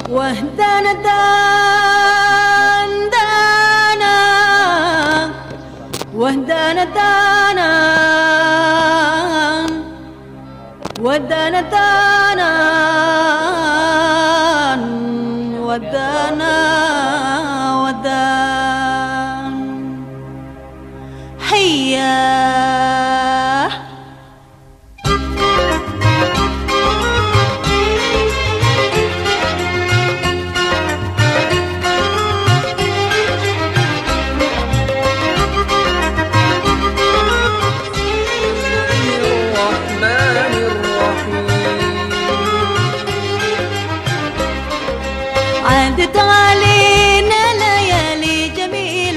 واهدنا دانا واهدنا دانا ودانا دانا ودانا ودان هيا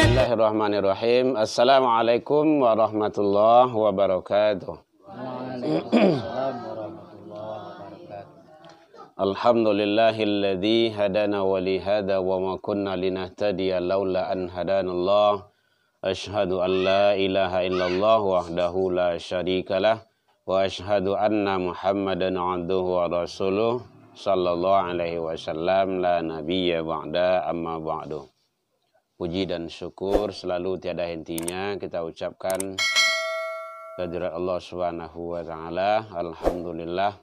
Bismillahirrahmanirrahim. Assalamualaikum warahmatullahi wabarakatuh. Waalaikumsalam warahmatullahi wabarakatuh. Alhamdulillahilladzi hadana wa li hada wa ma kunna linahtadiya laula an hadanallah. Asyhadu an la ilaha illallah wahdahu la syarikalah wa asyhadu anna Muhammadan abduhu wa rasuluh sallallahu alaihi wasallam la nabiyya ba'da amma ba'du. Puji dan syukur selalu tiada hentinya kita ucapkan kehadirat Allah Subhanahu wa taala. Alhamdulillah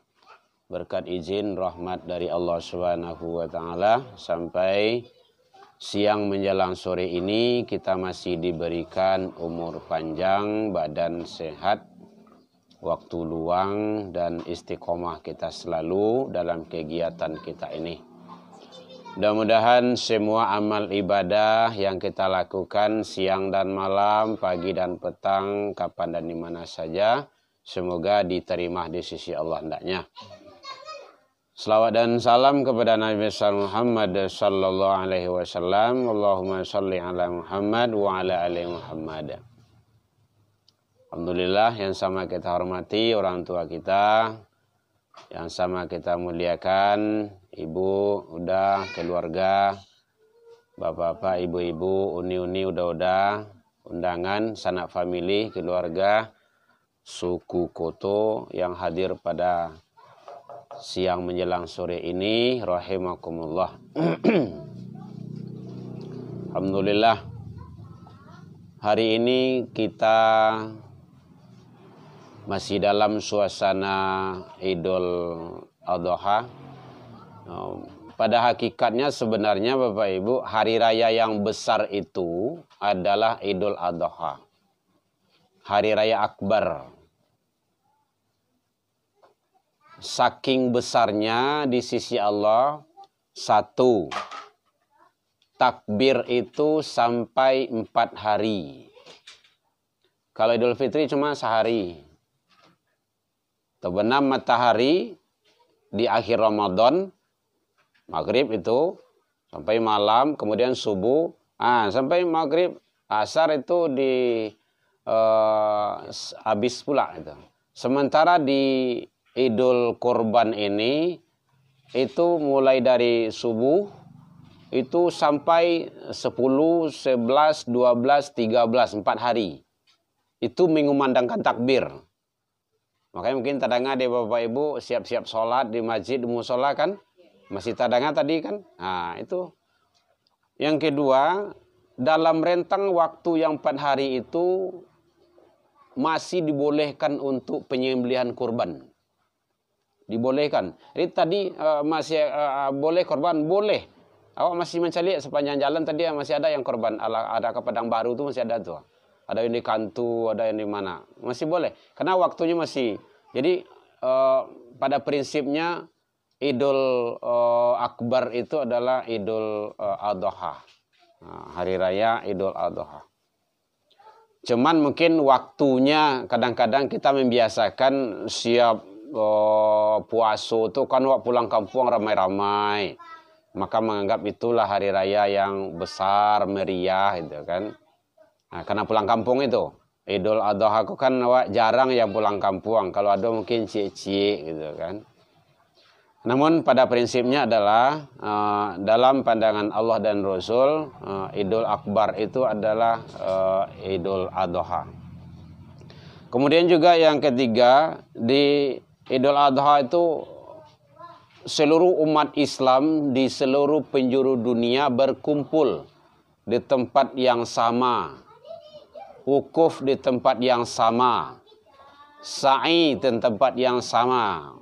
berkat izin rahmat dari Allah Subhanahu wa taala sampai siang menjelang sore ini kita masih diberikan umur panjang, badan sehat, waktu luang dan istiqomah kita selalu dalam kegiatan kita ini. Mudah-mudahan semua amal ibadah yang kita lakukan siang dan malam, pagi dan petang, kapan dan di mana saja, semoga diterima di sisi Allah hendaknya. Selawat dan salam kepada Nabi Muhammad sallallahu alaihi wasallam. Allahumma shalli ala Muhammad wa ala ali Muhammad. Alhamdulillah, yang sama kita hormati orang tua kita, yang sama kita muliakan ibu, udah, keluarga, bapak-bapak, ibu-ibu, uni-uni, udah-udah, undangan, sanak famili, keluarga, suku Koto yang hadir pada siang menjelang sore ini, rahimakumullah. Alhamdulillah, hari ini kita masih dalam suasana Idul Adha. Pada hakikatnya sebenarnya Bapak Ibu, hari raya yang besar itu adalah Idul Adha. Hari raya akbar. Saking besarnya di sisi Allah, satu, takbir itu sampai 4 hari. Kalau Idul Fitri cuma sehari. Terbenam matahari di akhir Ramadan, maghrib itu sampai malam, kemudian subuh, sampai maghrib, asar itu di habis pula itu. Sementara di Idul Kurban ini itu mulai dari subuh itu sampai 10, 11, 12, 13, 4 hari. Itu mengumandangkan takbir. Makanya mungkin tadanga deh Bapak Ibu siap-siap sholat di masjid, di musola kan. Masih tadanga tadi kan. Nah itu. Yang kedua, dalam rentang waktu yang 4 hari itu masih dibolehkan untuk penyembelihan kurban. Dibolehkan. Jadi tadi masih boleh kurban? Boleh. Awak masih mencari sepanjang jalan tadi masih ada yang kurban. Ada ke Padang Baru itu masih ada tuh. Ada yang di Kantu, ada yang di mana. Masih boleh. Karena waktunya masih. Jadi pada prinsipnya Idul Akbar itu adalah Idul Adha. Hari raya Idul Adha. Cuman mungkin waktunya kadang-kadang kita membiasakan siap puasa itu kan waktu pulang kampung ramai-ramai. Maka menganggap itulah hari raya yang besar, meriah gitu kan. Nah, karena pulang kampung itu. Idul Adha aku kan jarang yang pulang kampung. Kalau ada mungkin cie-cie gitu kan. Namun pada prinsipnya adalah dalam pandangan Allah dan Rasul, Idul Akbar itu adalah Idul Adha. Kemudian juga yang ketiga, di Idul Adha itu seluruh umat Islam di seluruh penjuru dunia berkumpul di tempat yang sama, wukuf di tempat yang sama, sa'i di tempat yang sama,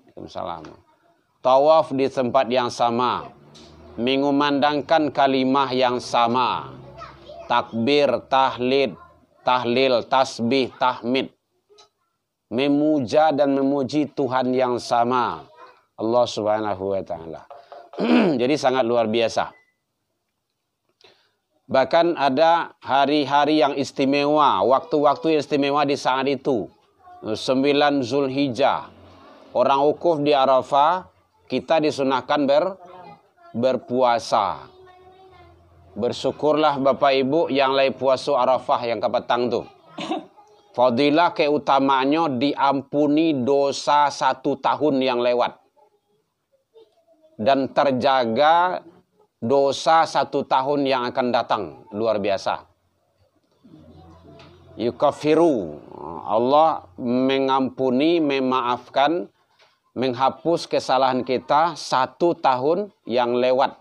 tawaf di tempat yang sama, mengumandangkan kalimah yang sama, takbir, tahlil, tasbih, tahmid, memuja dan memuji Tuhan yang sama, Allah Subhanahu wa taala. Jadi sangat luar biasa. Bahkan ada hari-hari yang istimewa, waktu-waktu istimewa di saat itu. 9 Zulhijjah. Orang wukuf di Arafah, kita disunahkan berpuasa. Bersyukurlah Bapak Ibu yang lagi puasa Arafah yang kepetang tuh. Fadilah keutamaannya diampuni dosa 1 tahun yang lewat. Dan terjaga dosa 1 tahun yang akan datang. Luar biasa. Yukafiru. Allah mengampuni, memaafkan, menghapus kesalahan kita 1 tahun yang lewat.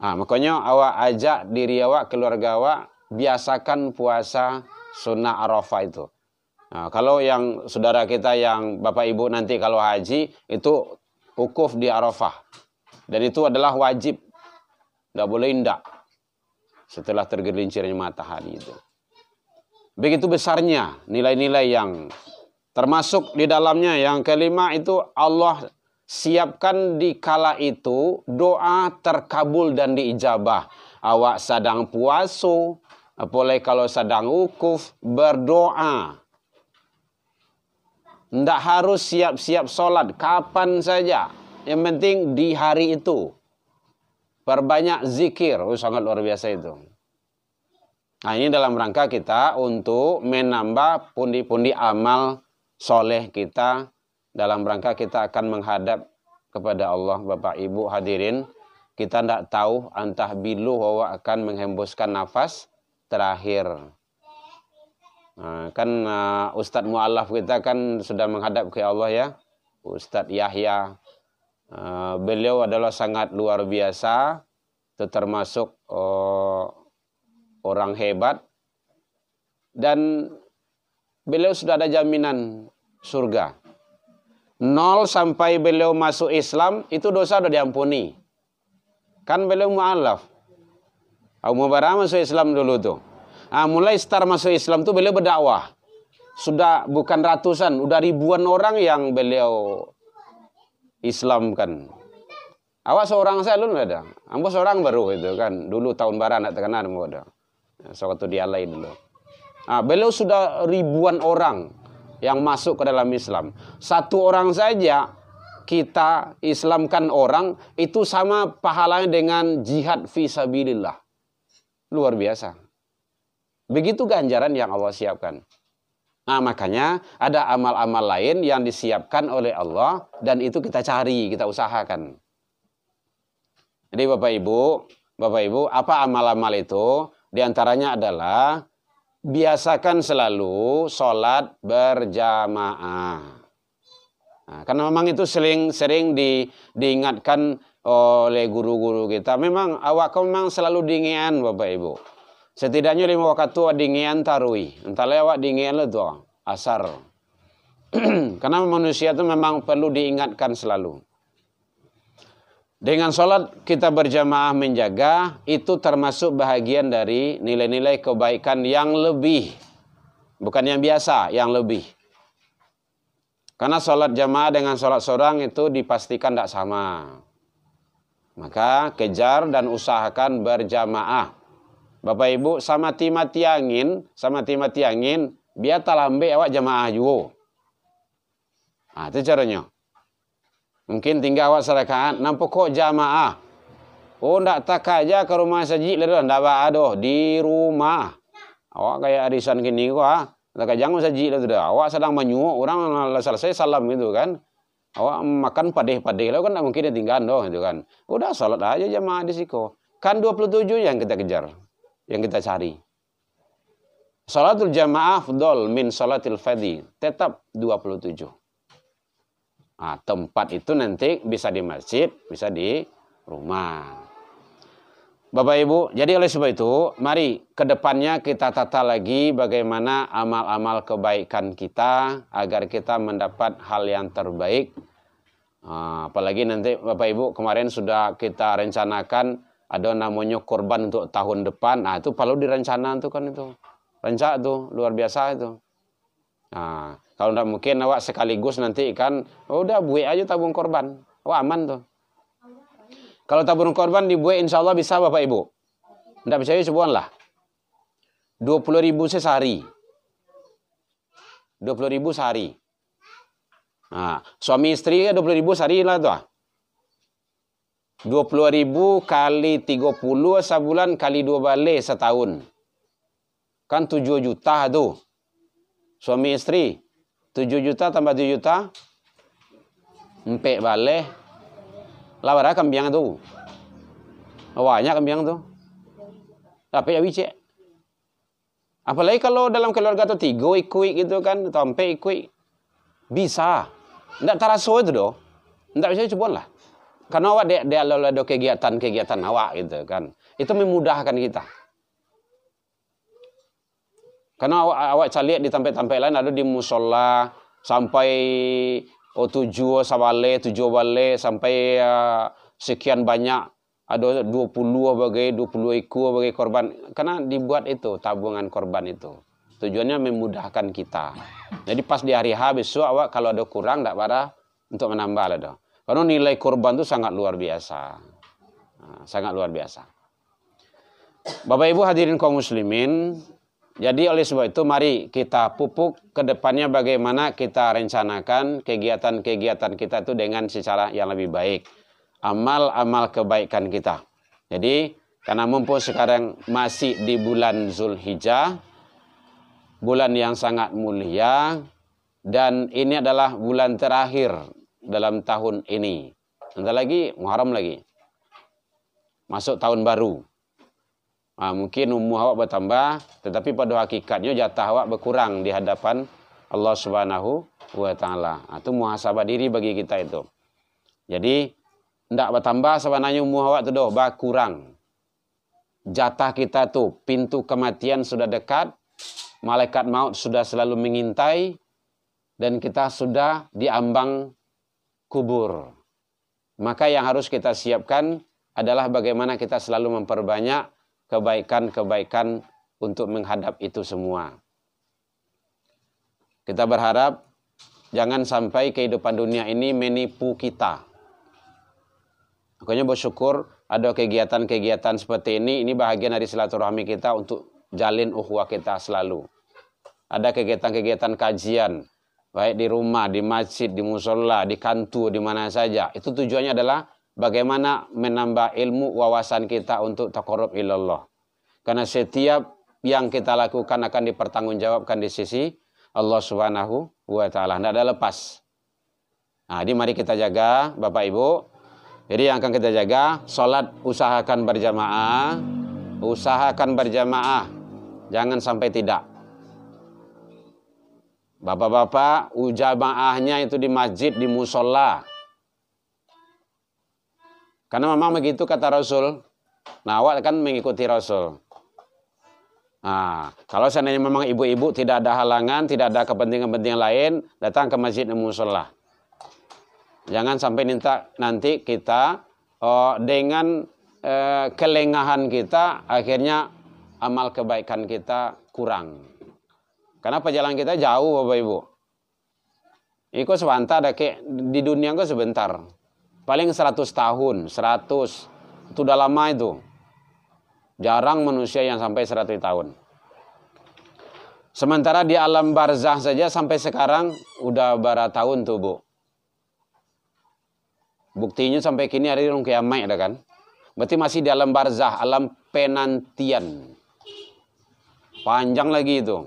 Makanya awak ajak diri awak, keluarga awak, biasakan puasa sunnah Arafah itu. Kalau yang saudara kita yang Bapak Ibu nanti kalau haji, itu wukuf di Arafah. Dan itu adalah wajib. Tidak boleh indak. Setelah tergelincirnya matahari itu. Begitu besarnya nilai-nilai yang termasuk di dalamnya. Yang kelima itu Allah siapkan di kala itu doa terkabul dan diijabah. Awak sedang puasa, apalagi kalau sedang wukuf, berdoa. Tidak harus siap-siap sholat, kapan saja. Yang penting di hari itu. Perbanyak zikir. Sangat luar biasa itu. Ini dalam rangka kita untuk menambah pundi-pundi amal soleh kita. Dalam rangka kita akan menghadap kepada Allah. Bapak Ibu hadirin. Kita tidak tahu entah bilu bahwa akan menghembuskan nafas terakhir. Ustadz Mu'allaf kita kan sudah menghadap ke Allah ya. Ustadz Yahya. Beliau adalah sangat luar biasa, itu termasuk orang hebat, dan beliau sudah ada jaminan surga. 0 sampai beliau masuk Islam, itu dosa sudah diampuni. Kan beliau mu'alaf. Abu Mubarak masuk Islam dulu tuh. Mulai start masuk Islam tuh beliau berdakwah. Sudah bukan ratusan, udah ribuan orang yang beliau Islam kan. Awak seorang saya dulu ada. Ambo seorang baru itu kan. Dulu tahun barat nak terkenal ambo ada. Sewaktu di Alai dulu. Beliau sudah ribuan orang yang masuk ke dalam Islam. 1 orang saja kita Islamkan orang itu sama pahalanya dengan jihad fi sabilillah. Luar biasa. Begitu ganjaran yang Allah siapkan. Makanya ada amal-amal lain yang disiapkan oleh Allah dan itu kita cari, kita usahakan. Jadi Bapak Ibu, apa amal-amal itu? Di antaranya adalah biasakan selalu sholat berjamaah. Karena memang itu sering diingatkan oleh guru-guru kita. Memang awak memang selalu dingian Bapak Ibu. Setidaknya 5 waktu dingian tarawih. Entah lewat dingian itu asar. Karena manusia itu memang perlu diingatkan selalu. Dengan sholat kita berjamaah menjaga, itu termasuk bahagian dari nilai-nilai kebaikan yang lebih. Bukan yang biasa, yang lebih. Karena sholat jamaah dengan sholat seorang itu dipastikan tidak sama. Maka kejar dan usahakan berjamaah. Bapak Ibu sama mati angin, biar talambe awak jamaah juga. Itu caranya. Mungkin tinggal awak serakaat, nampak kok jamaah. Ndak tak aja ke rumah saji, ndak ada di rumah. Awak kayak arisan gini kok, tak jangan saji lah sudah. Awak sedang menyuruh orang selesai salam gitu kan. Awak makan padeh-padeh lah kan tak mungkin tinggal doh gitu kan. Udah salat aja jamaah di situ. Kan 27 yang kita kejar, yang kita cari. Salatul jamaah afdol min salatil fadhi. Tetap 27. Nah, tempat itu nanti bisa di masjid, bisa di rumah. Bapak Ibu, jadi oleh sebab itu, mari ke depannya kita tata lagi bagaimana amal-amal kebaikan kita agar kita mendapat hal yang terbaik. Apalagi nanti Bapak Ibu kemarin sudah kita rencanakan ada namanya korban untuk tahun depan. Nah itu perlu direncana tuh kan itu. Rencana tuh luar biasa itu. Nah kalau tidak mungkin awak sekaligus nanti kan udah buat aja tabung korban. Wah aman tuh. Kalau tabung korban dibuat insya Allah bisa Bapak Ibu. Tidak bisa ya sebulan lah. 20.000 sehari. 20.000 sehari. Nah, suami istri 20.000 sehari lah tuh. 20.000 kali 30 sebulan kali 2 balik setahun. Kan 7 juta tuh. Suami istri 7 juta tambah 7 juta 4 balik. Lawara kambing tu. Awalnya kambing tu. Tapi ya bicek. Apalagi kalau dalam keluarga tu 3 ikut gitu kan, atau 4 ikut. Bisa. Tidak terasa itu doh. Tidak bisa coba lah. Karena awak dia ada kegiatan awak gitu kan. Itu memudahkan kita. Karena awak caliak di tempat-tempat lain ada di musola sampai 7 sabale, 7 bale sampai sekian banyak ada 20 ekor sebagai korban. Karena dibuat itu tabungan korban itu. Tujuannya memudahkan kita. Jadi pas di hari H besok awak kalau ada kurang tak parah untuk menambah lah dah. Karena nilai korban itu sangat luar biasa. Sangat luar biasa. Bapak Ibu hadirin kaum muslimin, jadi oleh sebab itu mari kita pupuk ke depannya bagaimana kita rencanakan kegiatan-kegiatan kita itu dengan secara yang lebih baik. Amal-amal kebaikan kita. Jadi karena mumpung sekarang masih di bulan Zulhijjah, bulan yang sangat mulia, dan ini adalah bulan terakhir dalam tahun ini. Nanti lagi Muharram lagi. Masuk tahun baru. Mungkin umur awak bertambah, tetapi pada hakikatnya jatah awak berkurang di hadapan Allah Subhanahu wa Ta'ala. Itu muhasabah diri bagi kita itu. Jadi, tidak bertambah sebenarnya umur awak itu berkurang. Jatah kita tuh, pintu kematian sudah dekat, malaikat maut sudah selalu mengintai, dan kita sudah diambang kubur. Maka yang harus kita siapkan adalah bagaimana kita selalu memperbanyak kebaikan-kebaikan untuk menghadap itu semua. Kita berharap jangan sampai kehidupan dunia ini menipu kita. Makanya bersyukur ada kegiatan-kegiatan seperti ini bahagian dari silaturahmi kita untuk jalin ukhuwah kita selalu. Ada kegiatan-kegiatan kajian, baik di rumah, di masjid, di musola, di kantor, di mana saja. Itu tujuannya adalah bagaimana menambah ilmu wawasan kita untuk taqarrub ilallah. Karena setiap yang kita lakukan akan dipertanggungjawabkan di sisi Allah Subhanahu wa Ta'ala. Tidak ada lepas. Nah, jadi mari kita jaga, Bapak Ibu. Jadi yang akan kita jaga, sholat usahakan berjamaah. Usahakan berjamaah. Jangan sampai tidak. Bapak-bapak, jamaahnya itu di masjid, di musola. Karena memang begitu kata Rasul. Nah, awak kan mengikuti Rasul. Nah, kalau seandainya memang ibu-ibu tidak ada halangan, tidak ada kepentingan-kepentingan lain, datang ke masjid dan musola. Jangan sampai nanti kita dengan kelengahan kita, akhirnya amal kebaikan kita kurang. Karena perjalanan kita jauh, Bapak Ibu. Itu sebentar, di dunia itu sebentar. Paling 100 tahun, 100. Itu udah lama itu. Jarang manusia yang sampai 100 tahun. Sementara di alam barzah saja sampai sekarang udah berapa tahun tuh, Bu. Buktinya sampai kini hari ini kiamat ada kan. Berarti masih di alam barzah, alam penantian. Panjang lagi itu.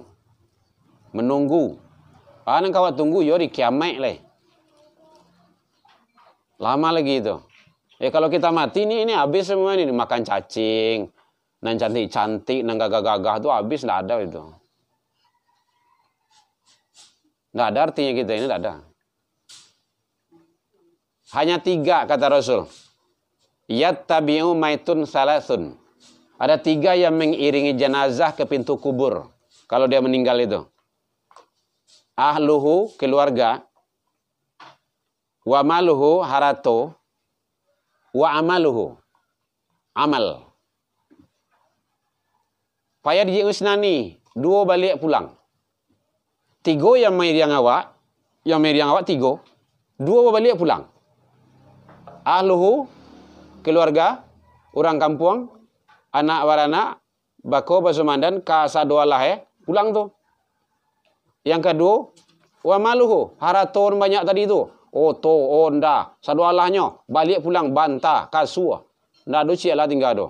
Menunggu. Nang kawat tunggu yo di kiamat lah. Lama lagi itu. Ya kalau kita mati ini habis semua ini makan cacing, nan cantik-cantik, nan gagah-gagah itu habis, enggak ada itu. Enggak ada artinya kita ini, enggak ada. Hanya 3 kata Rasul. Yattabi'u maitun salasun. Ada 3 yang mengiringi jenazah ke pintu kubur. Kalau dia meninggal itu. Ahluhu, keluarga. Wa maluhu, harato. Wa amaluhu, amal. Payah di usnani, 2 balik pulang. 3 yang meriang awak, 3, 2 balik pulang. Ahluhu, keluarga, orang kampung, anak baranak, bako basumandan, kasadualah pulang tu. Yang kedua, wa maluhu, haraton banyak tadi tu. Oto, onda, sadualahnya, balik pulang, bantah, kasua. Ndak ada sialah tinggal tu.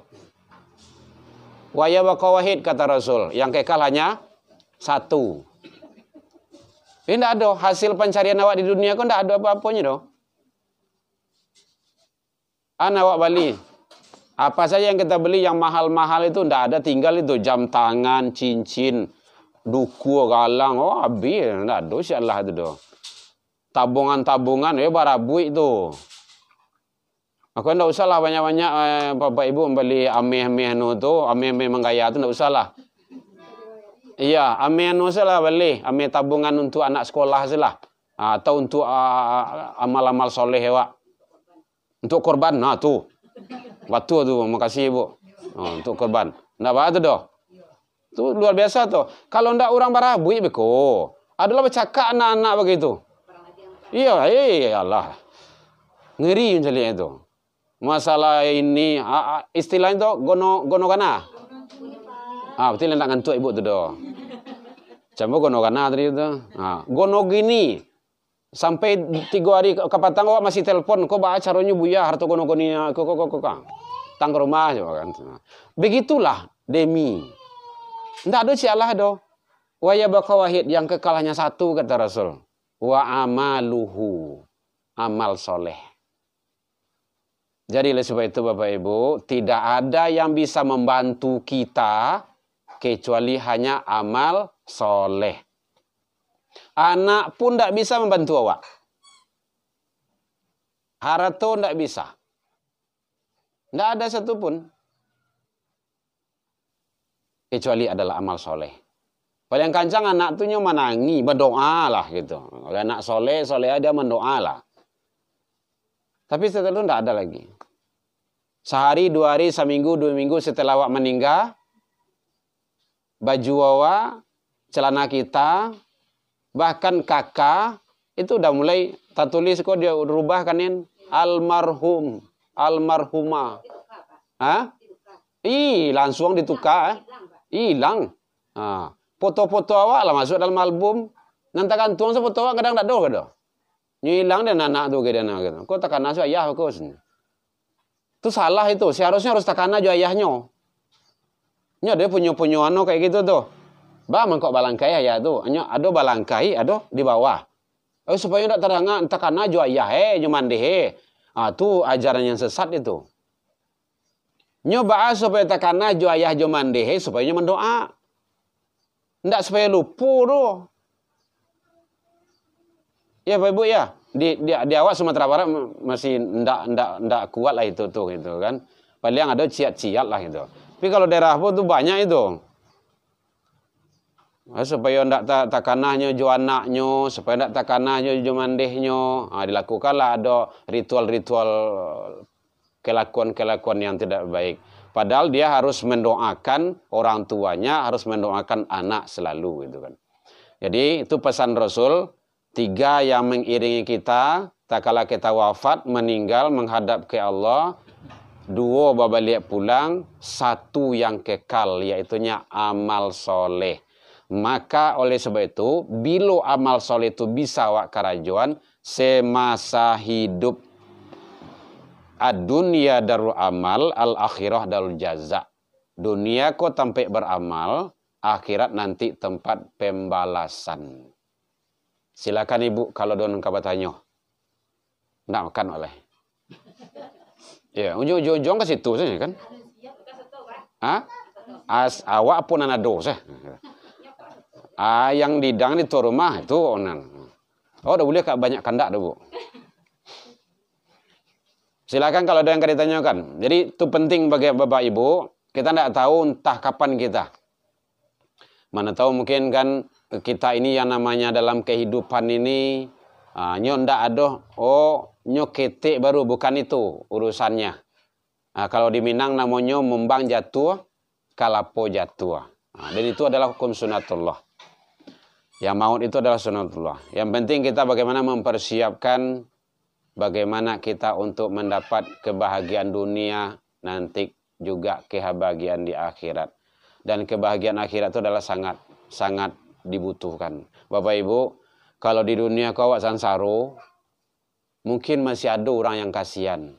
Wa ya baqa wahid kata Rasul, yang kekal hanya 1. Ini ndak ada hasil pencarian awak di dunia kau ndak ada apa-apanya doh. Awak beli. Apa saja yang kita beli yang mahal-mahal itu ndak ada, tinggal itu jam tangan, cincin, duku, galang, oh habis ndak ada sialah itu doh. Tabungan-tabungan, barabuik tu. Aku ndak usahlah banyak-banyak bapak ibu membeli ameh-ameh nu tu, ameh-ameh menggaya tu ndak usahlah. Iya, ameh nu salah beli, ameh tabungan untuk anak sekolah salah. Atau untuk amal-amal soleh awak. Untuk korban, nah tu. Waktu tu, makasih ibu. Untuk korban. Ndak apa tu doh. Tu luar biasa tu. Kalau ndak orang barabuik beko. Adalah bercakap anak-anak begitu. Iya, Allah. Ngeri macam itu. Masalah ini, istilah itu gono kana. Betul nak ngantuk ibu tu doh. Campur gono kana tadi tu. Gono gini. Sampai 3 hari ke petang awak masih telepon, kau baca caranya buya harta gono-goni kok. Tang ke rumah juga kan. Begitulah demi. Ndak ada sialah doh. Wa ya baqa wahid, yang kekal hanya 1 kata Rasul. Wa amaluhu, amal soleh. Jadi oleh sebab itu Bapak Ibu, tidak ada yang bisa membantu kita kecuali hanya amal soleh. Anak pun tidak bisa membantu awak. Harta tidak bisa. Tidak ada satu pun. Kecuali adalah amal soleh. Paling kancang anak tu nyo menangi, berdoa lah gitu. Anak soleh dia mendoa lah. Tapi setelah itu tidak ada lagi. Sehari, 2 hari, seminggu, 2 minggu setelah awak meninggal, baju awak, celana kita, bahkan kakak, itu udah mulai tak tulis kok dia rubah kanin almarhum, almarhumah. Langsung ditukar. Hilang. Foto-foto awak lah masuk dalam album. Nantakan tuang foto awak kadang tak ada. Hilang dan anak tu ke dia nak gitu. Kau takkan nasi ayah kau sini. Itu salah itu. Seharusnya harus takkan aja ayahnya. Nya dia punya anu kayak gitu tuh. Mengkok balangkai ayah tu. Ada balangkai, ada di bawah. Supaya tak terangkan takkan aja ayah cuman deh. Tu ajaran yang sesat itu. Nyoba supaya takkan aja ayah cuman deh supaya mendoa. Ndak supaya lupa tu. Ya Bapak Ibu ya, di awak Sumatera Barat masih ndak kuat lah itu tuh gitu kan. Paling ada ciat-ciat lah gitu. Tapi kalau daerah pun tuh banyak itu. Supaya ndak takanahnya jo anaknya, supaya ndak takanahnya jo mandehnya, dilakukanlah ada ritual-ritual kelakuan-kelakuan yang tidak baik. Padahal dia harus mendoakan orang tuanya, harus mendoakan anak selalu gitu kan. Jadi itu pesan Rasul, 3 yang mengiringi kita, tak kala kita wafat, meninggal, menghadap ke Allah, 2 babalik pulang, 1 yang kekal, yaitunya amal soleh. Maka oleh sebab itu, bila amal soleh itu bisa awak kerajuan, semasa hidup, ad-dunya darul amal, al-akhirah darul jaza. Dunia kau tempat beramal, akhirat nanti tempat pembalasan. Silakan ibu kalau don kabatanyo. Nak makan oleh. Ya, ujung-ujung ke situ saja kan? Awak pun anak dosa. Yang didang di rumah itu onan. Oh, dah boleh banyak kandak dah bu. Silakan kalau ada yang ditanyakan. Jadi itu penting bagi Bapak Ibu. Kita tidak tahu entah kapan kita. Mana tahu mungkin kan kita ini yang namanya dalam kehidupan ini nyo ndak ada nyo ketik baru, bukan itu urusannya. Kalau di Minang namanya membang jatuh, kalapo jatuh. Dan itu adalah hukum sunatullah. Yang maut itu adalah sunatullah. Yang penting kita bagaimana mempersiapkan bagaimana kita untuk mendapat kebahagiaan dunia, nanti juga kebahagiaan di akhirat. Dan kebahagiaan akhirat itu adalah sangat dibutuhkan. Bapak Ibu, kalau di dunia kau sansaro, mungkin masih ada orang yang kasihan.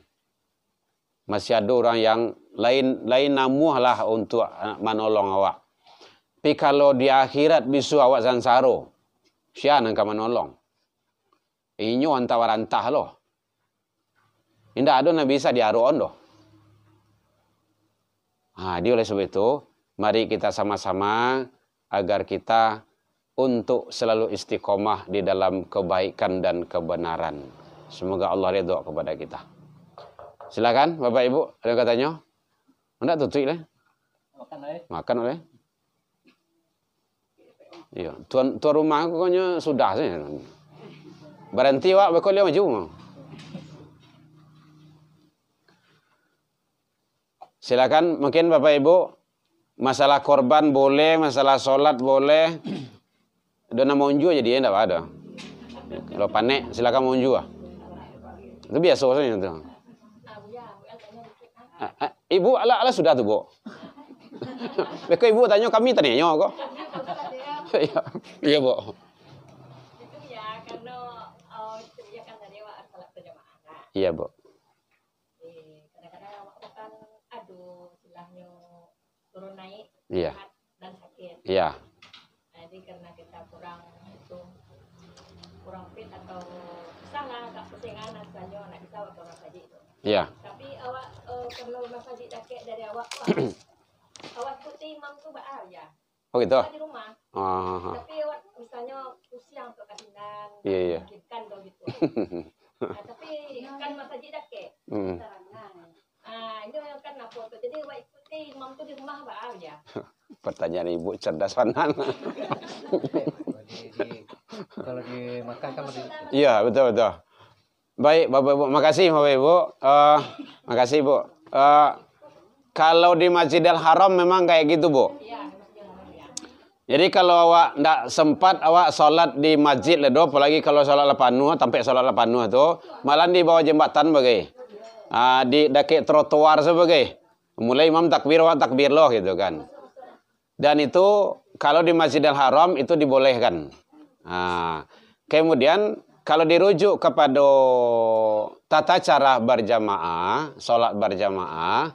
Masih ada orang yang lain namuh lah untuk menolong awak. Tapi kalau di akhirat bisu awak sansaro, siapa yang menolong? Inyo antawar-antah loh. Indah ada yang bisa diaruan loh. Dia oleh sebab itu, mari kita sama-sama agar kita untuk selalu istiqomah di dalam kebaikan dan kebenaran. Semoga Allah ridho kepada kita. Silakan Bapak Ibu, ada katanya? Enggak tutup lah. Makan oleh. Iya, tuan rumah pokoknya sudah sih. Berhenti wak, bekal dia maju. Silakan, mungkin Bapak Ibu, masalah korban boleh, masalah sholat boleh. Dona mau unju aja dia enggak ada. Kalau panik silakan mau unju. Itu biasa saja itu. Ibu ala sudah tuh, Bu. Beko Ibu tanya kami tanya kok. Iya, Bu. Itu ya karena itu ya kan tadi awak salat berjamaah. Iya, Bu. Kadang-kadang awak kan istilahnya turun naik. Iya. Dan sakit. Iya. Jadi karena kita kurang fit atau salah agak pusingan asalnya nak bisa awak orang saja itu. Iya. Tapi awak perlu masjid dakek dari awak awak putih imam tu baal ya. Oh gitu. Di rumah. Tapi awak misalnya usia untuk kasinan. Iya. Mungkin do gitu. Tapi kan masjid dakek. Ini kan apa tuh. Jadi awak ikuti imam tu di rumah baal ya. Pertanyaan Ibu cerdas panan. Kalau dimakan kan Iya, betul. Baik, Bapak Ibu, makasih Bapak Ibu. Makasih Bu. Kalau di Masjidil Haram memang kayak gitu, Bu. Jadi kalau awak tidak sempat awak sholat di masjid ledo, apalagi kalau sholat lapanuh, sampai sholat lapanuh itu, malah di bawah jembatan bagai. Di dekat trotoar sebagai. Mulai imam takbir, awak takbir loh gitu kan. Dan itu kalau di Masjidil Haram itu dibolehkan. Kemudian kalau dirujuk kepada tata cara berjamaah, sholat berjamaah,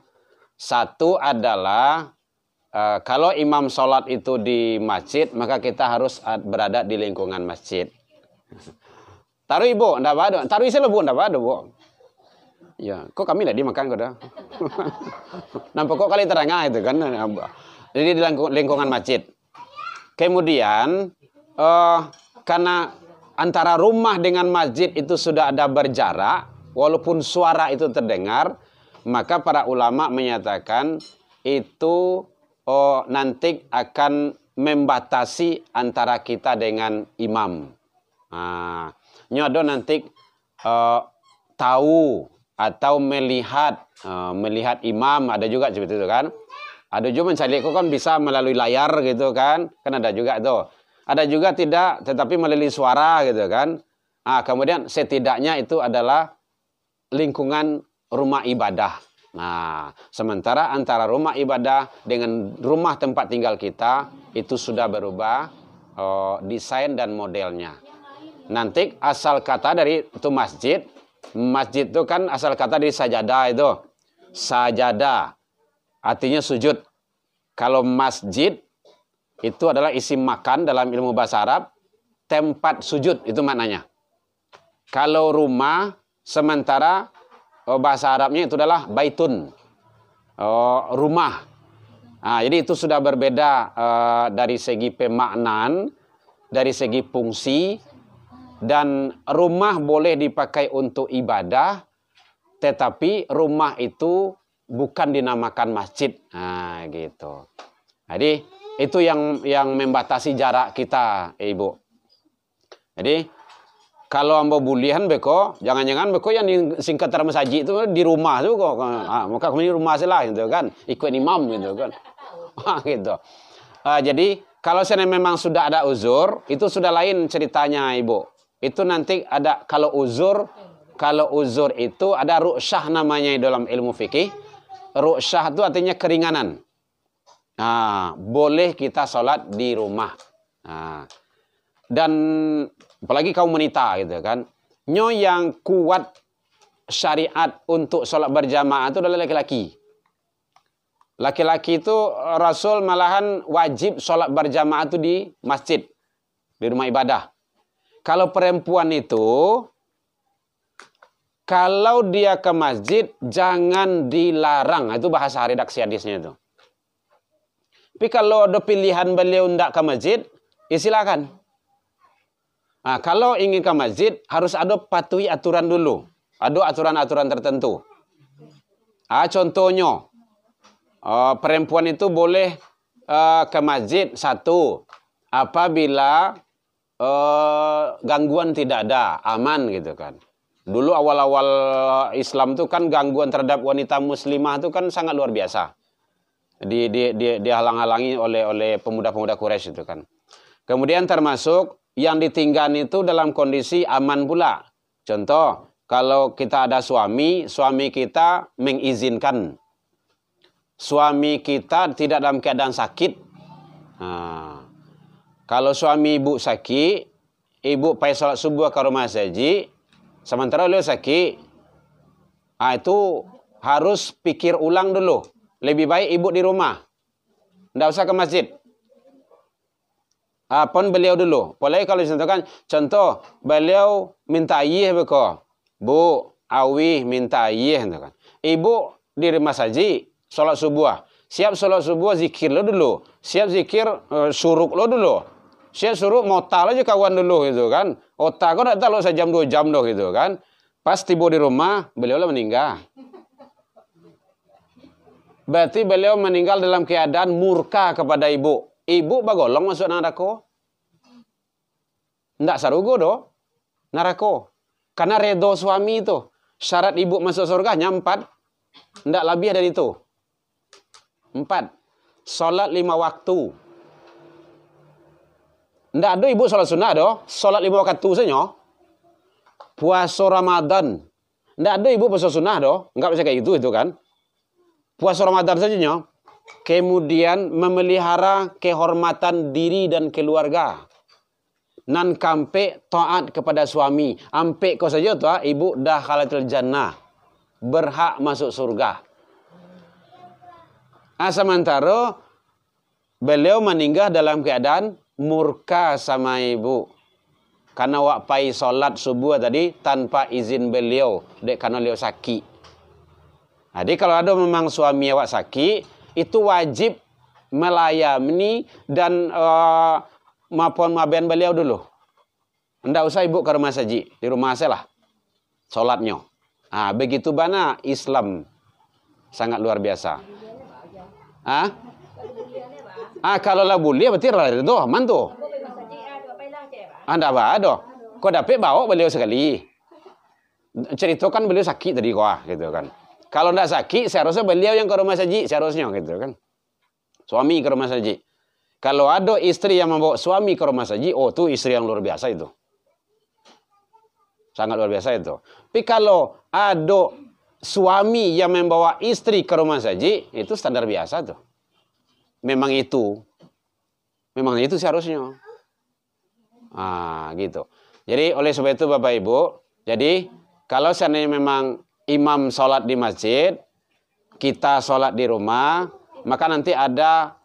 satu adalah kalau imam sholat itu di masjid, maka kita harus berada di lingkungan masjid. Taruh Ibu, enggak ada. Taruh isi Bu, enggak ada, Bu. Ya, kok kami enggak dimakan kok dah. Nampak kok kali terangah itu kan. Jadi di lingkungan masjid. Kemudian karena antara rumah dengan masjid itu sudah ada berjarak, walaupun suara itu terdengar, maka para ulama menyatakan itu nanti akan membatasi antara kita dengan imam. Nyodo nanti tahu atau melihat imam, ada juga seperti itu kan. Ada juga mencari kok kan bisa melalui layar gitu kan ada juga itu. Ada juga tidak, tetapi melalui suara gitu kan. Kemudian setidaknya itu adalah lingkungan rumah ibadah. Nah, sementara antara rumah ibadah dengan rumah tempat tinggal kita itu sudah berubah desain dan modelnya. Nanti asal kata dari itu masjid itu kan asal kata dari sajadah itu. Sajadah artinya sujud. Kalau masjid itu adalah isim makan dalam ilmu bahasa Arab, tempat sujud itu maknanya. Kalau rumah sementara bahasa Arabnya itu adalah baitun, rumah. Jadi itu sudah berbeda dari segi pemaknaan, dari segi fungsi, dan rumah boleh dipakai untuk ibadah, tetapi rumah itu bukan dinamakan masjid. Nah, gitu. Jadi itu yang membatasi jarak kita, Ibu. Jadi kalau ambo bulihan beko, jangan-jangan beko yang disingkat dalam masjid itu di rumah tuh kok. Maka kami di rumah salah gitu kan, ikut imam gitu kan. Gitu. Jadi kalau saya memang sudah ada uzur, itu sudah lain ceritanya, Ibu. Itu nanti ada kalau uzur itu ada ru'syah namanya dalam ilmu fikih. Ru'syah itu artinya keringanan. Nah, boleh kita sholat di rumah. Nah, dan apalagi kaum wanita gitu kan. Nyo yang kuat syariat untuk sholat berjamaah itu adalah laki-laki. Laki-laki itu Rasul malahan wajib sholat berjamaah itu di masjid, di rumah ibadah. Kalau perempuan itu, kalau dia ke masjid jangan dilarang. Itu bahasa redaksi hadisnya itu. Tapi kalau ada pilihan beliau tidak ke masjid, ya silakan. Nah, kalau ingin ke masjid harus ada patuhi aturan dulu. Ada aturan-aturan tertentu. Contohnya, perempuan itu boleh ke masjid satu apabila gangguan tidak ada, aman gitu kan. Dulu awal-awal Islam itu kan gangguan terhadap wanita muslimah itu kan sangat luar biasa. Dihalang-halangi oleh pemuda-pemuda Quraisy itu kan. Kemudian termasuk yang ditinggal itu dalam kondisi aman pula. Contoh, kalau kita ada suami kita mengizinkan. Suami kita tidak dalam keadaan sakit. Nah, kalau suami ibu sakit, ibu pergi sholat subuh ke rumah saji, sementara beliau sakit, itu harus pikir ulang dulu. Lebih baik ibu di rumah. Tidak usah ke masjid. Pun beliau dulu. Apalagi kalau dicontohkan, contoh beliau minta ayah beko. Bu, awi minta ayah. Ibu di rumah saji, sholat subuh. Siap sholat subuh, zikir lo dulu. Siap zikir, suruk lo dulu. Siap suruk, motal aja kawan dulu gitu kan. Otak kok tidak tahu sejam 2 jam doh gitu kan. Pas tiba di rumah, beliau lah meninggal. Berarti beliau meninggal dalam keadaan murka kepada ibu. Ibu bagolong masuk neraka. Tidak sarugo doh. Neraka. Karena redo suami itu. Syarat ibu masuk surganya 4. Tidak lebih dari itu. 4. Sholat 5 waktu. Tidak ada ibu sholat sunnah doh. Sholat 5 waktu saja. Puasa Ramadan. Tidak ada ibu puasa sunnah doh. Enggak bisa kayak itu kan. Puasa Ramadan saja. Kemudian memelihara kehormatan diri dan keluarga. Nan kampe taat kepada suami. Ampe kau saja tuh ibu dah khalatil jannah. Berhak masuk surga. Sementara beliau meninggal dalam keadaan murka sama ibu. Karena wakpai solat subuh tadi tanpa izin beliau. Karena beliau sakit. Jadi kalau ada memang suami awak sakit, itu wajib melayani dan maupun maben beliau dulu. Tidak usah ibu ke rumah saji, di rumah saya lah. Solatnya. Begitu bana Islam sangat luar biasa. Kalau lah boleh berarti lah itu aman tuh. Anda ada. Kau dapat bawa beliau sekali. Ceritakan beliau sakit tadi kau gitu kan. Kalau tidak sakit, seharusnya beliau yang ke rumah saji, seharusnya gitu kan. Suami ke rumah saji. Kalau ada istri yang membawa suami ke rumah saji, itu istri yang luar biasa itu. Sangat luar biasa itu. Tapi kalau ada suami yang membawa istri ke rumah saji, itu standar biasa tuh. Memang itu seharusnya. Gitu. Jadi oleh sebab itu Bapak Ibu, jadi kalau seandainya memang imam sholat di masjid, kita sholat di rumah, maka nanti ada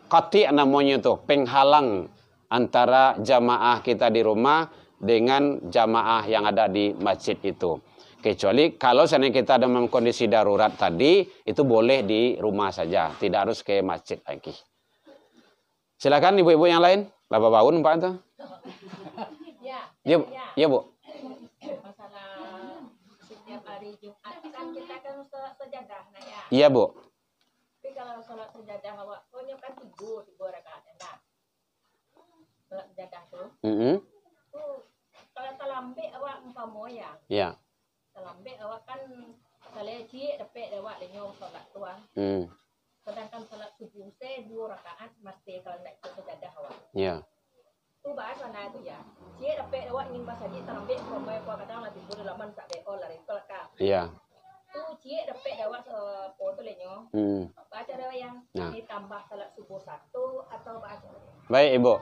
qati namanya tuh, penghalang antara jamaah kita di rumah dengan jamaah yang ada di masjid itu. Kecuali kalau seandainya kita ada dalam kondisi darurat tadi, itu boleh di rumah saja, tidak harus ke masjid lagi. Silakan ibu-ibu yang lain, Bapak Baun, Pak itu. Iya, Bu. Tapi kalau sholat sejadah awak, pokoknya kan tiga rakaat enggak. Sholat sejadah tuh. Tuh kalau talambe awak umpama ya. Iya. Talambe awak kan kalau cik dapat awak lenyong sholat tua. Sedangkan sholat subuh saya 2 rakaat mesti kalau nak ikut sejadah awak. Iya. Tu bahas mana tu ya. Cik dapat awak ingin bahasa cik talambe umpama kau kata lah tidur laman tak beol lah itu lah. Iya. Tu cik dapat awak foto lenyong. Baca dah yang ditambah salat subuh 1 atau baca. Baik, Ibu.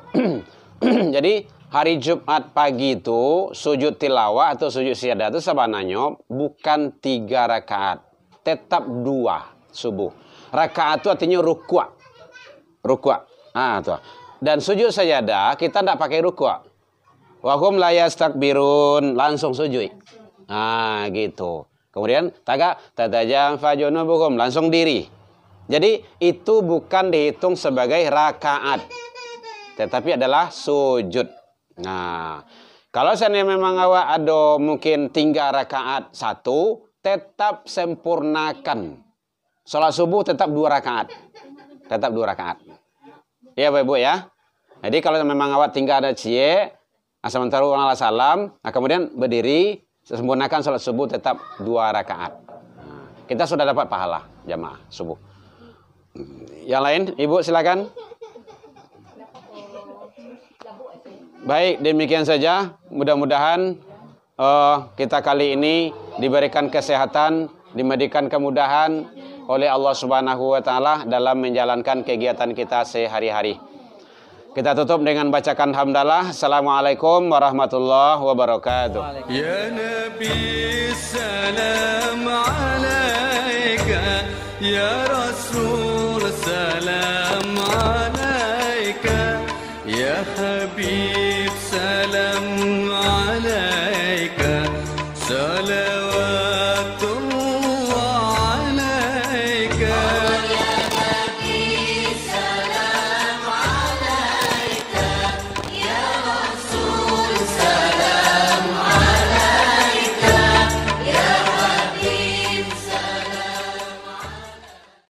Jadi hari Jumat pagi itu sujud tilawah atau sujud syahadah itu sebenarnya bukan 3 rakaat, tetap 2 subuh. Rakaat itu artinya rukuk. Rukuk. Tuh. Dan sujud syahadah kita tidak pakai rukuk. Wa hum la yastakbirun, langsung sujud. Gitu. Kemudian tatajam fajunubuhum, langsung diri. Jadi itu bukan dihitung sebagai rakaat, tetapi adalah sujud. Nah, kalau seandainya memang awak ada mungkin 3 rakaat 1, tetap sempurnakan. Sholat subuh tetap 2 rakaat. Tetap 2 rakaat. Ya Bapak Ibu ya. Jadi kalau memang awak tinggal ada cie, sementara Allah salam, kemudian berdiri, sempurnakan sholat subuh tetap 2 rakaat. Kita sudah dapat pahala jamaah subuh. Yang lain, Ibu silakan. Baik, demikian saja. Mudah-mudahan kita kali ini diberikan kesehatan, diberikan kemudahan oleh Allah Subhanahu wa taala dalam menjalankan kegiatan kita sehari-hari. Kita tutup dengan bacakan hamdalah. Assalamualaikum warahmatullahi wabarakatuh. Ya Nabi salam alaika, ya Rasul salam alaika, ya Habib